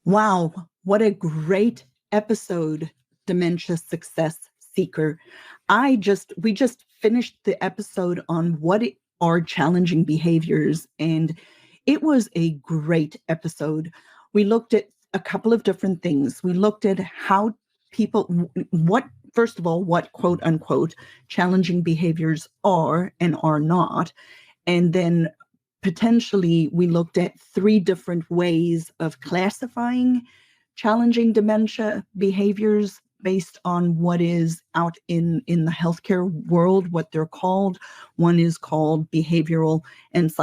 Wow, what a great episode, Dementia Success Seeker. We just finished the episode on are challenging behaviors, and it was a great episode. We looked at a couple of different things. We looked at how first of all, what quote unquote challenging behaviors are and are not. And then potentially we looked at 3 different ways of classifying challenging dementia behaviors based on what is out in the healthcare world, what they're called. One is called behavioral and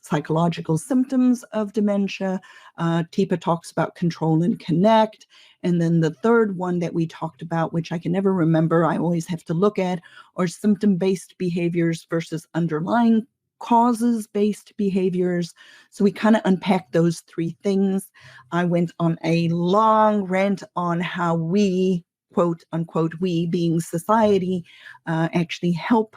psychological symptoms of dementia. TIPA talks about control and connect. And then the third one that we talked about, which I can never remember, I always have to look at, are symptom-based behaviors versus underlying causes-based behaviors. So we kind of unpacked those 3 things. I went on a long rant on how we, quote unquote, we being society, actually help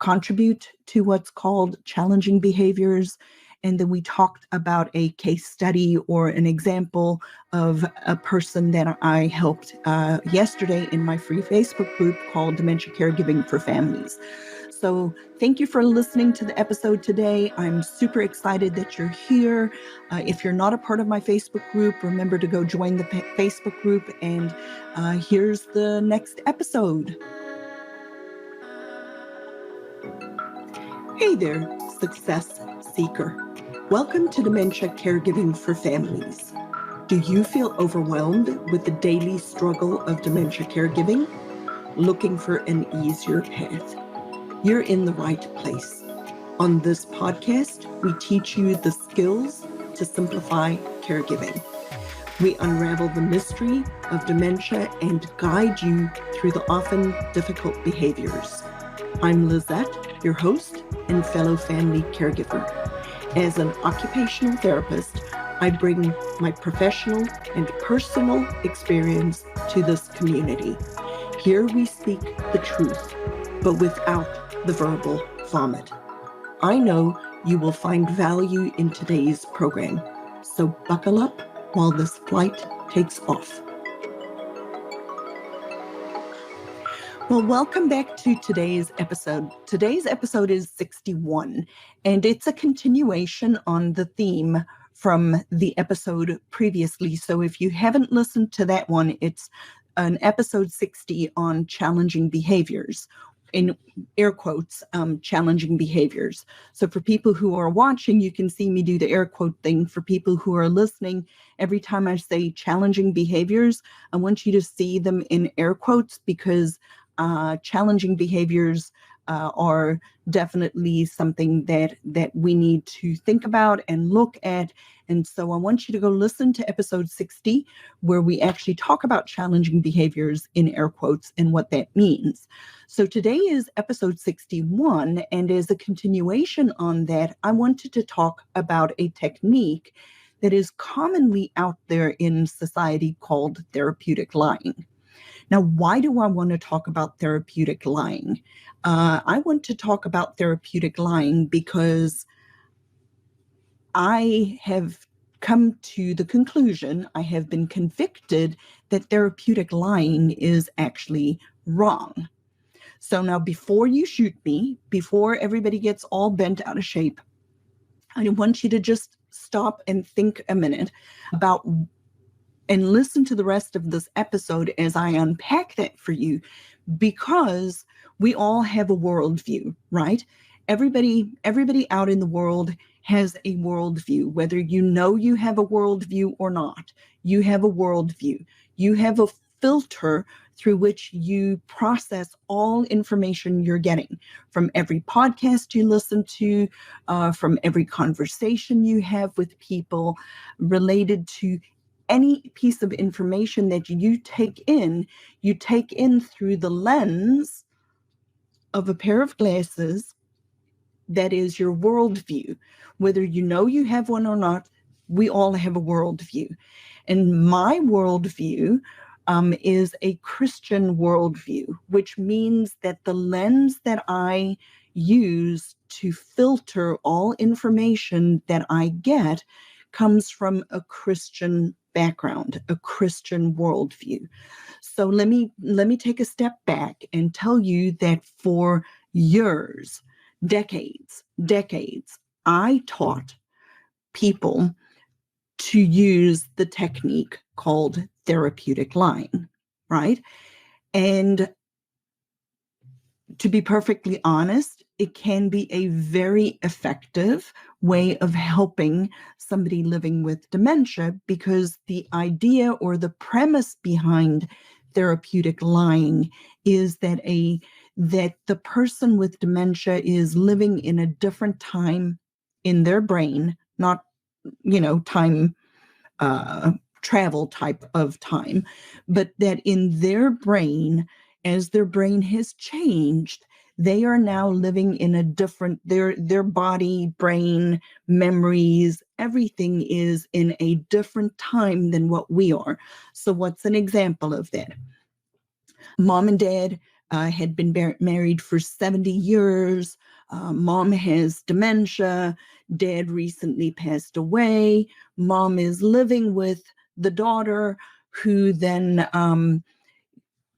contribute to what's called challenging behaviors. And then we talked about a case study or an example of a person that I helped yesterday in my free Facebook group called Dementia Caregiving for Families. So thank you for listening to the episode today. I'm super excited that you're here. If you're not a part of my Facebook group, remember to go join the Facebook group. And here's the next episode. Hey there, success seeker. Welcome to Dementia Caregiving for Families. Do you feel overwhelmed with the daily struggle of dementia caregiving? Looking for an easier path? You're in the right place. On this podcast, we teach you the skills to simplify caregiving. We unravel the mystery of dementia and guide you through the often difficult behaviors. I'm Lizette, your host and fellow family caregiver. As an occupational therapist, I bring my professional and personal experience to this community. Here we speak the truth, but without the verbal vomit. I know you will find value in today's program, so buckle up while this flight takes off. Well, welcome back to today's episode. Today's episode is 61, and it's a continuation on the theme from the episode previously. So if you haven't listened to that one, it's an episode 60 on challenging behaviors, in air quotes, challenging behaviors. So for people who are watching, you can see me do the air quote thing. For people who are listening, every time I say challenging behaviors, I want you to see them in air quotes because challenging behaviors are definitely something that we need to think about and look at. And so I want you to go listen to episode 60, where we actually talk about challenging behaviors in air quotes and what that means. So today is episode 61, and as a continuation on that, I wanted to talk about a technique that is commonly out there in society called therapeutic lying. Now, why do I want to talk about therapeutic lying? I want to talk about therapeutic lying because I have come to the conclusion, I have been convicted that therapeutic lying is actually wrong. So now, before you shoot me, before everybody gets all bent out of shape, I want you to just stop and think a minute about and listen to the rest of this episode as I unpack that for you, because we all have a worldview, right? Everybody out in the world has a worldview, whether you know you have a worldview or not. You have a worldview. You have a filter through which you process all information you're getting from every podcast you listen to, from every conversation you have with people related to any piece of information that you take in through the lens of a pair of glasses that is your worldview. Whether you know you have one or not, we all have a worldview. And my worldview is a Christian worldview, which means that the lens that I use to filter all information that I get comes from a Christian background, a Christian worldview. So let me take a step back and tell you that for years, decades, I taught people to use the technique called therapeutic lying, right? And to be perfectly honest, it can be a very effective way of helping somebody living with dementia, because the idea or the premise behind therapeutic lying is that the person with dementia is living in a different time in their brain, not time travel type of time, but that in their brain, as their brain has changed, they are now living in a different, their body, brain, memories, everything is in a different time than what we are. So what's an example of that? Mom and dad had been married for 70 years. Mom has dementia. Dad recently passed away. Mom is living with the daughter, who then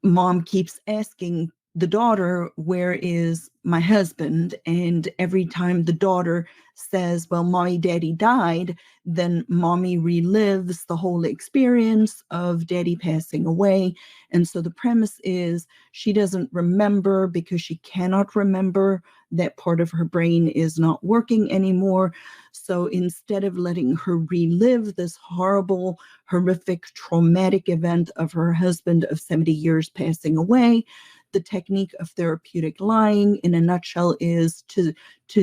mom keeps asking the daughter, where is my husband? And every time the daughter says, well, mommy, daddy died, then mommy relives the whole experience of daddy passing away. And so the premise is she doesn't remember because she cannot remember. That part of her brain is not working anymore. So instead of letting her relive this horrible, horrific, traumatic event of her husband of 70 years passing away, the technique of therapeutic lying in a nutshell is to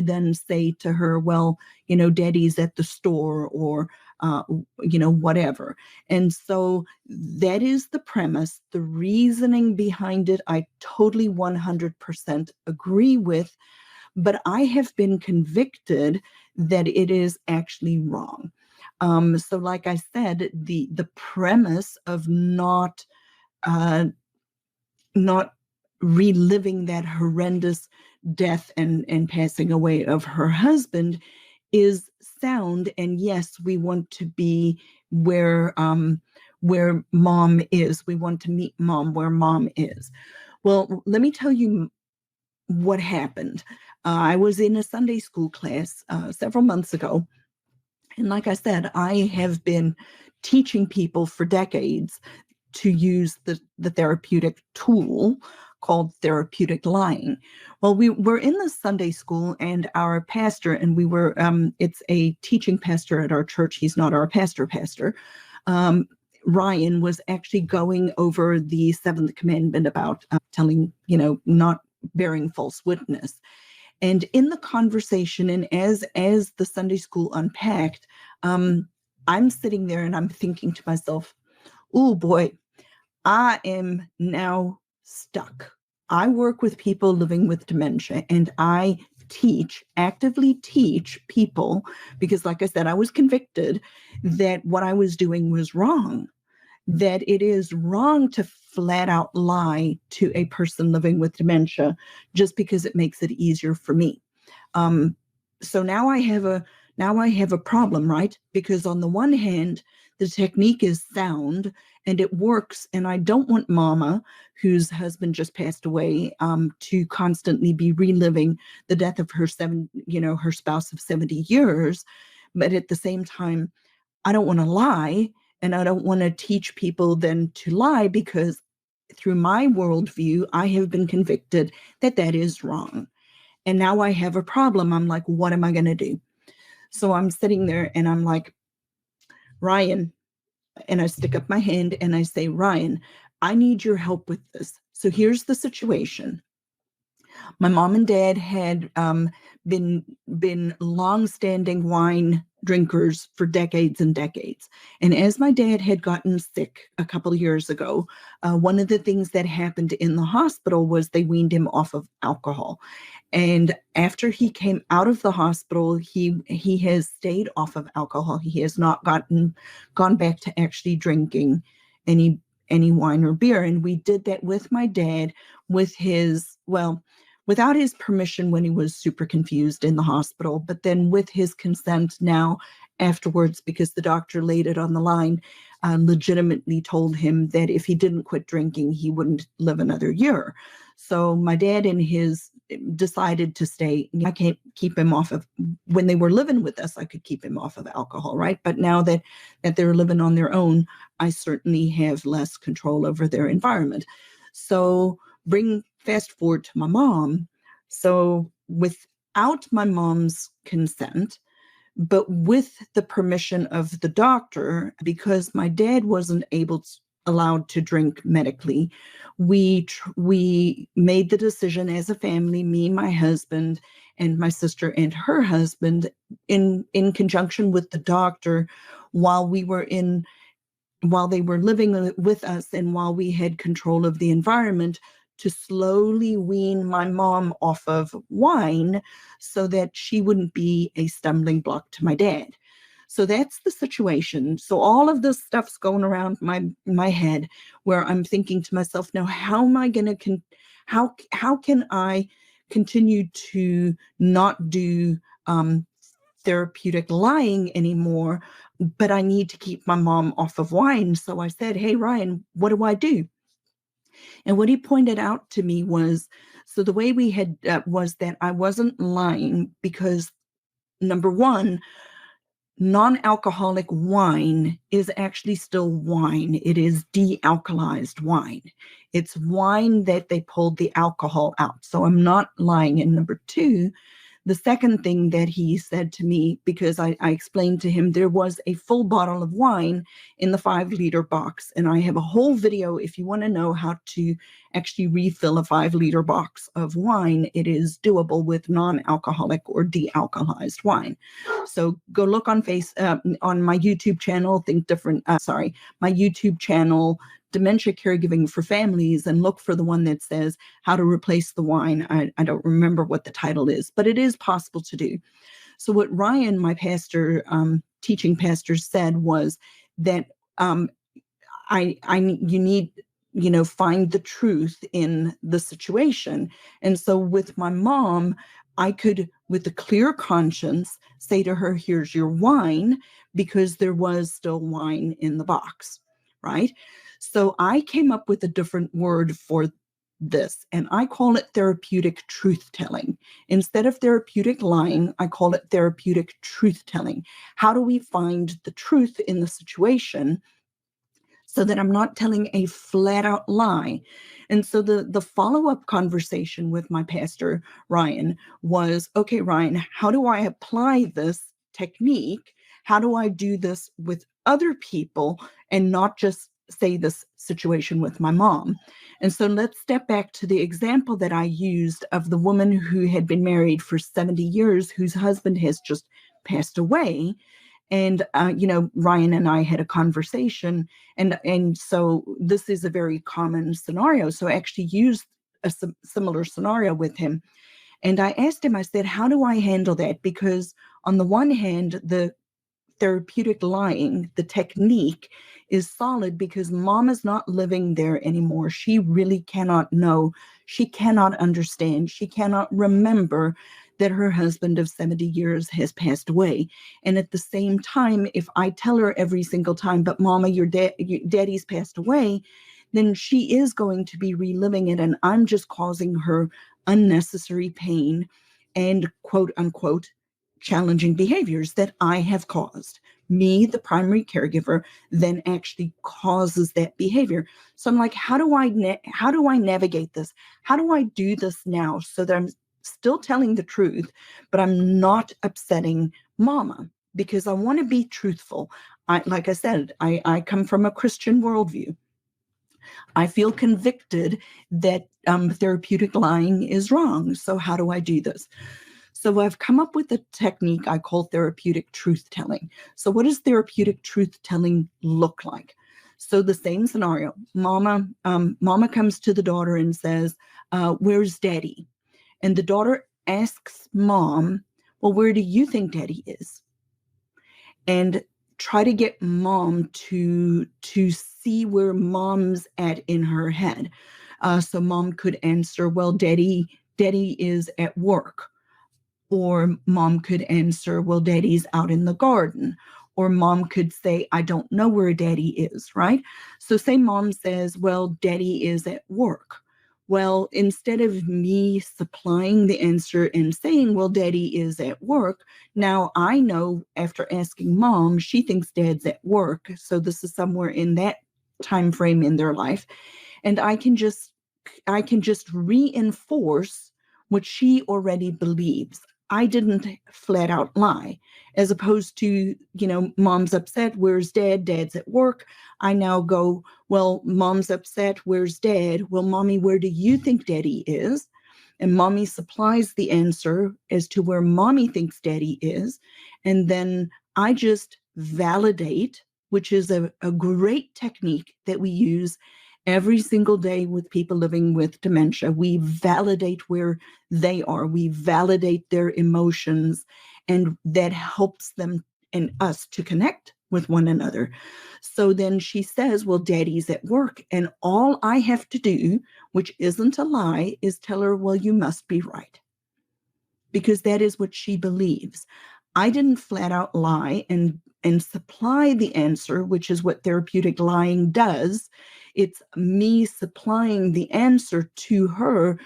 then say to her, well, daddy's at the store, or whatever. And so that is the premise. The reasoning behind it, I totally 100% agree with, but I have been convicted that it is actually wrong. So like I said, the premise of not reliving that horrendous death and passing away of her husband is sound. And yes, we want to be where mom is. We want to meet mom where mom is. Well, let me tell you what happened. I was in a Sunday school class several months ago. And like I said, I have been teaching people for decades to use the therapeutic tool called therapeutic lying. Well, we were in the Sunday school, and our pastor, and we were, it's a teaching pastor at our church. He's not our pastor. Ryan was actually going over the seventh commandment about telling, not bearing false witness. And in the conversation, and as the Sunday school unpacked, I'm sitting there and I'm thinking to myself, oh boy, I am now stuck. I work with people living with dementia, and I actively teach people, because like I said, I was convicted that what I was doing was wrong, that it is wrong to flat out lie to a person living with dementia just because it makes it easier for me. So now I have a problem, right? Because on the one hand, the technique is sound and it works, and I don't want mama, whose husband just passed away, to constantly be reliving the death of her her spouse of 70 years. But at the same time, I don't want to lie, and I don't want to teach people then to lie, because through my worldview, I have been convicted that that is wrong. And now I have a problem. I'm like, what am I going to do? So I'm sitting there and I'm like, Ryan, and I stick up my hand and I say, Ryan, I need your help with this. So here's the situation. My mom and dad had been longstanding wine drinkers for decades and decades. And as my dad had gotten sick a couple of years ago, one of the things that happened in the hospital was they weaned him off of alcohol. And after he came out of the hospital, he has stayed off of alcohol. He has not gone back to actually drinking any wine or beer. And we did that with my dad, without his permission when he was super confused in the hospital, but then with his consent now afterwards because the doctor laid it on the line, legitimately told him that if he didn't quit drinking, he wouldn't live another year. So my dad and his decided to stay. I can't keep him off of, when they were living with us, I could keep him off of alcohol, right? But now that they're living on their own, I certainly have less control over their environment. So fast forward to my mom. So without my mom's consent, but with the permission of the doctor, because my dad wasn't allowed to drink medically, we made the decision as a family, me, my husband, and my sister and her husband, in conjunction with the doctor, while they were living with us and while we had control of the environment, to slowly wean my mom off of wine so that she wouldn't be a stumbling block to my dad. So that's the situation. So all of this stuff's going around my head, where I'm thinking to myself, now, how am I going to how can I continue to not do therapeutic lying anymore, but I need to keep my mom off of wine? So I said, hey, Ryan, what do I do? And what he pointed out to me was, so the way we had was that I wasn't lying because, number one, non-alcoholic wine is actually still wine. It is de-alkalized wine. It's wine that they pulled the alcohol out. So I'm not lying. And number two, the second thing that he said to me, because I explained to him there was a full bottle of wine in the 5-liter box. And I have a whole video if you want to know how to actually refill a 5-liter box of wine. It is doable with non-alcoholic or de-alkalized wine. So go look on on my YouTube channel, my YouTube channel, Dementia Caregiving for Families, and look for the one that says how to replace the wine. I don't remember what the title is, but it is possible to do. So what Ryan, my pastor, teaching pastor, said was that you need, find the truth in the situation. And so with my mom, I could, with a clear conscience, say to her, here's your wine, because there was still wine in the box, right? So I came up with a different word for this, and I call it therapeutic truth-telling. Instead of therapeutic lying, I call it therapeutic truth-telling. How do we find the truth in the situation so that I'm not telling a flat-out lie? And so the follow-up conversation with my pastor, Ryan, was, okay, Ryan, how do I apply this technique? How do I do this with other people and not just say this situation with my mom? And so let's step back to the example that I used of the woman who had been married for 70 years, whose husband has just passed away. And, Ryan and I had a conversation, and so this is a very common scenario. So I actually used a similar scenario with him. And I asked him, I said, how do I handle that? Because on the one hand, the therapeutic lying, the technique, is solid because mom is not living there anymore. She really cannot know. She cannot understand. She cannot remember that her husband of 70 years has passed away. And at the same time, if I tell her every single time, but mama, your daddy's passed away, then she is going to be reliving it. And I'm just causing her unnecessary pain and, quote unquote, challenging behaviors that I have caused. Me, the primary caregiver, then actually causes that behavior. So I'm like, how do I navigate this? How do I do this now so that I'm still telling the truth, but I'm not upsetting mama? Because I want to be truthful. Like I said, I come from a Christian worldview. I feel convicted that therapeutic lying is wrong. So how do I do this? So I've come up with a technique I call therapeutic truth-telling. So what does therapeutic truth-telling look like? So the same scenario, mama comes to the daughter and says, where's daddy? And the daughter asks mom, well, where do you think daddy is? And try to get mom to see where mom's at in her head. So mom could answer, well, daddy is at work. Or mom could answer, well, daddy's out in the garden. Or mom could say, I don't know where daddy is, right? So say mom says, well, daddy is at work. Well, instead of me supplying the answer and saying, well, daddy is at work, now I know after asking mom, she thinks dad's at work. So this is somewhere in that time frame in their life. And I can just reinforce what she already believes. I didn't flat out lie, as opposed to, mom's upset, where's dad? Dad's at work. I now go, well, mom's upset, where's dad? Well, mommy, where do you think daddy is? And mommy supplies the answer as to where mommy thinks daddy is. And then I just validate, which is a great technique that we use every single day with people living with dementia. We validate where they are. We validate their emotions, and that helps them and us to connect with one another. So then she says, well, daddy's at work. And all I have to do, which isn't a lie, is tell her, well, you must be right. Because that is what she believes. I didn't flat out lie and supply the answer, which is what therapeutic lying does. It's me supplying the answer to her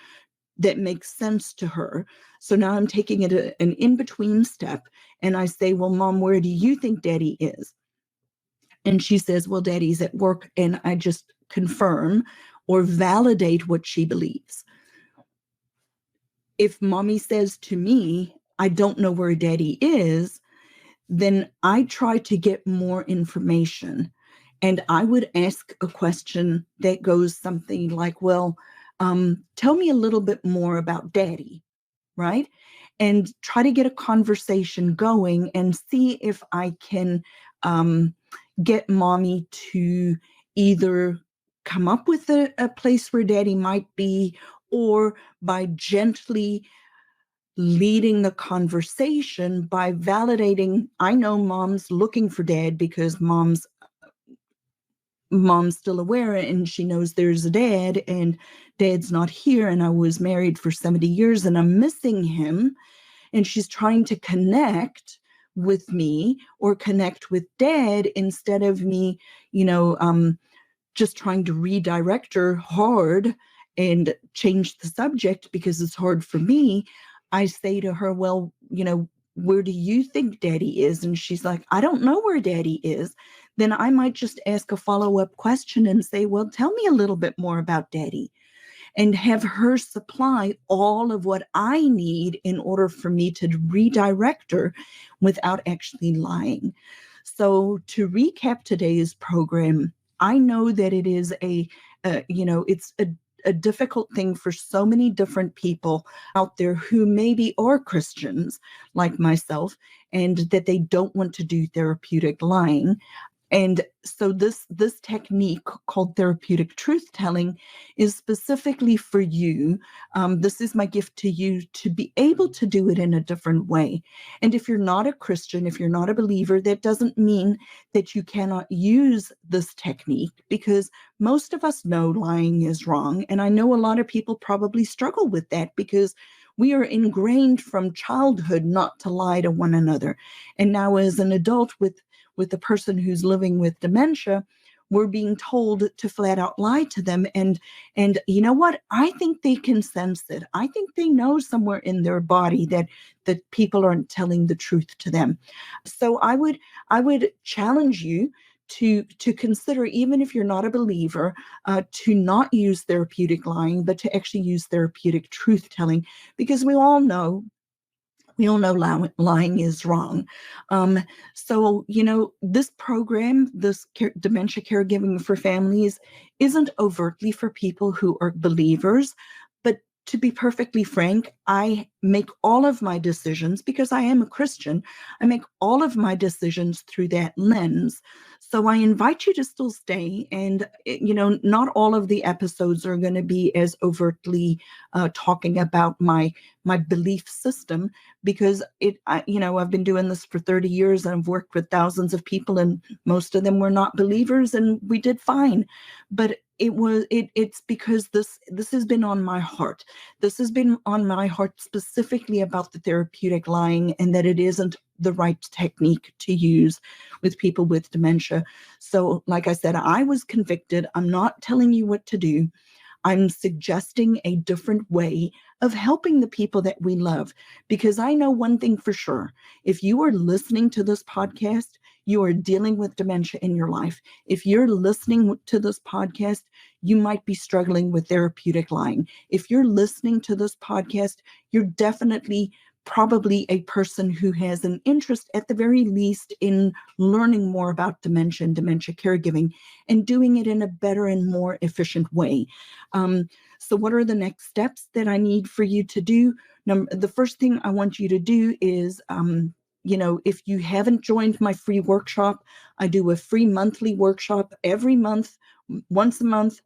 that makes sense to her. So now I'm taking it an in-between step, and I say, well, mom, where do you think daddy is? And she says, well, daddy's at work. And I just confirm or validate what she believes. If mommy says to me, I don't know where daddy is, then I try to get more information. And I would ask a question that goes something like, well, tell me a little bit more about daddy, right? And try to get a conversation going and see if I can get mommy to either come up with a place where daddy might be, or by gently leading the conversation by validating, I know mom's looking for dad because mom's still aware and she knows there's a dad, and dad's not here, and I was married for 70 years and I'm missing him. And she's trying to connect with me or connect with dad instead of me, just trying to redirect her hard and change the subject because it's hard for me. I say to her, well, where do you think daddy is? And she's like, I don't know where daddy is. Then I might just ask a follow-up question and say, well, tell me a little bit more about daddy, and have her supply all of what I need in order for me to redirect her without actually lying. So to recap today's program, I know that it is it's a difficult thing for so many different people out there who maybe are Christians like myself, and that they don't want to do therapeutic lying. And so this technique called therapeutic truth telling is specifically for you. This is my gift to you to be able to do it in a different way. And if you're not a Christian, if you're not a believer, that doesn't mean that you cannot use this technique, because most of us know lying is wrong. And I know a lot of people probably struggle with that because we are ingrained from childhood not to lie to one another. And now as an adult with the person who's living with dementia, we're being told to flat out lie to them. And you know what? I think they can sense it. I think they know somewhere in their body that people aren't telling the truth to them. So I would challenge you to consider, even if you're not a believer, to not use therapeutic lying, but to actually use therapeutic truth telling, because we all know lying is wrong. So, this program, this dementia caregiving for families, isn't overtly for people who are believers. But to be perfectly frank, I make all of my decisions, because I am a Christian, I make all of my decisions through that lens. So I invite you to still stay. And, not all of the episodes are going to be as overtly talking about my belief system, because I've been doing this for 30 years and I've worked with thousands of people, and most of them were not believers and we did fine. But It's because this has been on my heart. This has been on my heart specifically about the therapeutic lying, and that it isn't the right technique to use with people with dementia. So like I said, I was convicted. I'm not telling you what to do. I'm suggesting a different way of helping the people that we love. Because I know one thing for sure. If you are listening to this podcast, you are dealing with dementia in your life. If you're listening to this podcast, you might be struggling with therapeutic lying. If you're listening to this podcast, you're definitely probably a person who has an interest, at the very least, in learning more about dementia and dementia caregiving, and doing it in a better and more efficient way. So what are the next steps that I need for you to do? The first thing I want you to do is, if you haven't joined my free workshop, I do a free monthly workshop every month, once a month.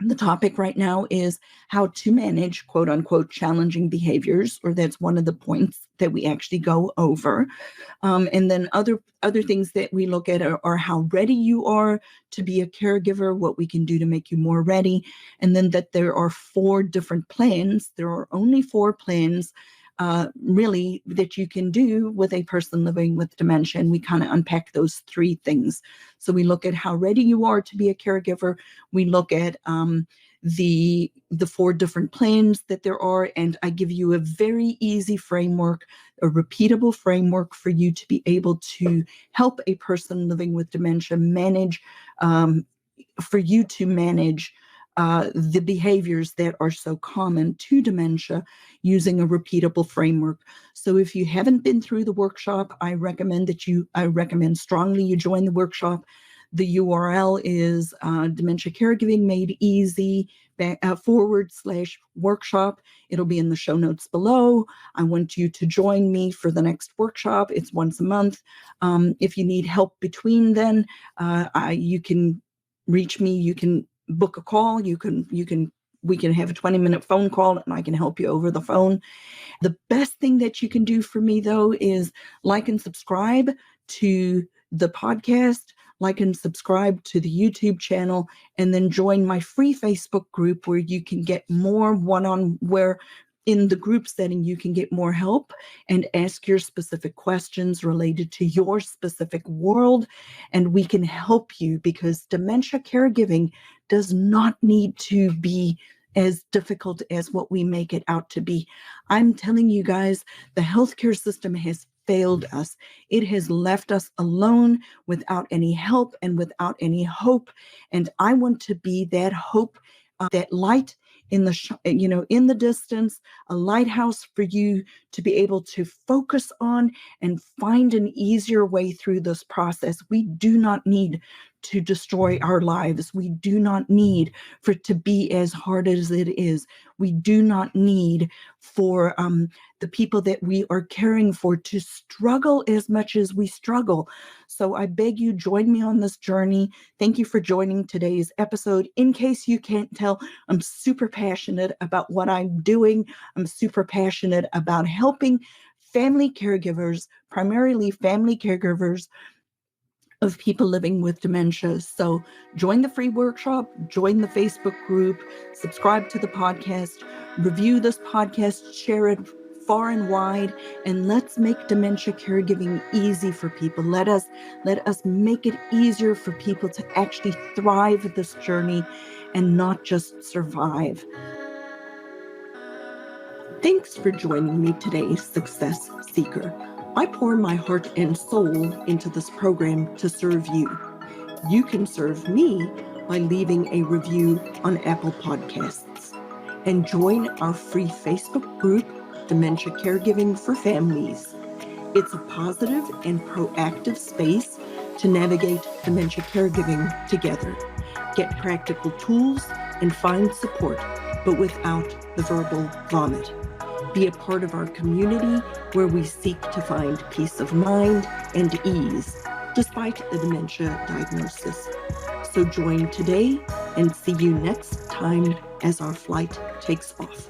The topic right now is how to manage, quote unquote, challenging behaviors, or that's one of the points that we actually go over. And then other things that we look at are how ready you are to be a caregiver, what we can do to make you more ready. And then that there are 4 different plans. There are only 4 plans really that you can do with a person living with dementia. And we kind of unpack those 3 things. So we look at how ready you are to be a caregiver. We look at the 4 different plans that there are, and I give you a very easy framework, a repeatable framework for you to be able to help a person living with dementia manage, for you to manage the behaviors that are so common to dementia using a repeatable framework. So if you haven't been through the workshop, I recommend strongly you join the workshop. The URL is Dementia Caregiving Made Easy /workshop. It'll be in the show notes below. I want you to join me for the next workshop. It's once a month. If you need help between then, you can reach me. You can book a call. We can have a 20-minute phone call, and I can help you over the phone. The best thing that you can do for me, though, is like and subscribe to the podcast, like and subscribe to the YouTube channel, and then join my free Facebook group where you can get more where in the group setting, you can get more help and ask your specific questions related to your specific world, and we can help you, because dementia caregiving does not need to be as difficult as what we make it out to be. I'm telling you guys, the healthcare system has failed us. It has left us alone without any help and without any hope. And I want to be that hope, that light in the distance, a lighthouse for you to be able to focus on and find an easier way through this process. We do not need to destroy our lives. We do not need for it to be as hard as it is. We do not need for the people that we are caring for to struggle as much as we struggle. So I beg you, join me on this journey. Thank you for joining today's episode. In case you can't tell, I'm super passionate about what I'm doing. I'm super passionate about helping family caregivers, primarily family caregivers of people living with dementia. So join the free workshop, join the Facebook group, subscribe to the podcast, review this podcast, share it far and wide, and let's make dementia caregiving easy for people. Let us make it easier for people to actually thrive this journey and not just survive. Thanks for joining me today, Success Seeker. I pour my heart and soul into this program to serve you. You can serve me by leaving a review on Apple Podcasts, and join our free Facebook group, Dementia Caregiving for Families. It's a positive and proactive space to navigate dementia caregiving together. Get practical tools and find support, but without the verbal vomit. Be a part of our community where we seek to find peace of mind and ease despite the dementia diagnosis. So join today, and see you next time as our flight takes off.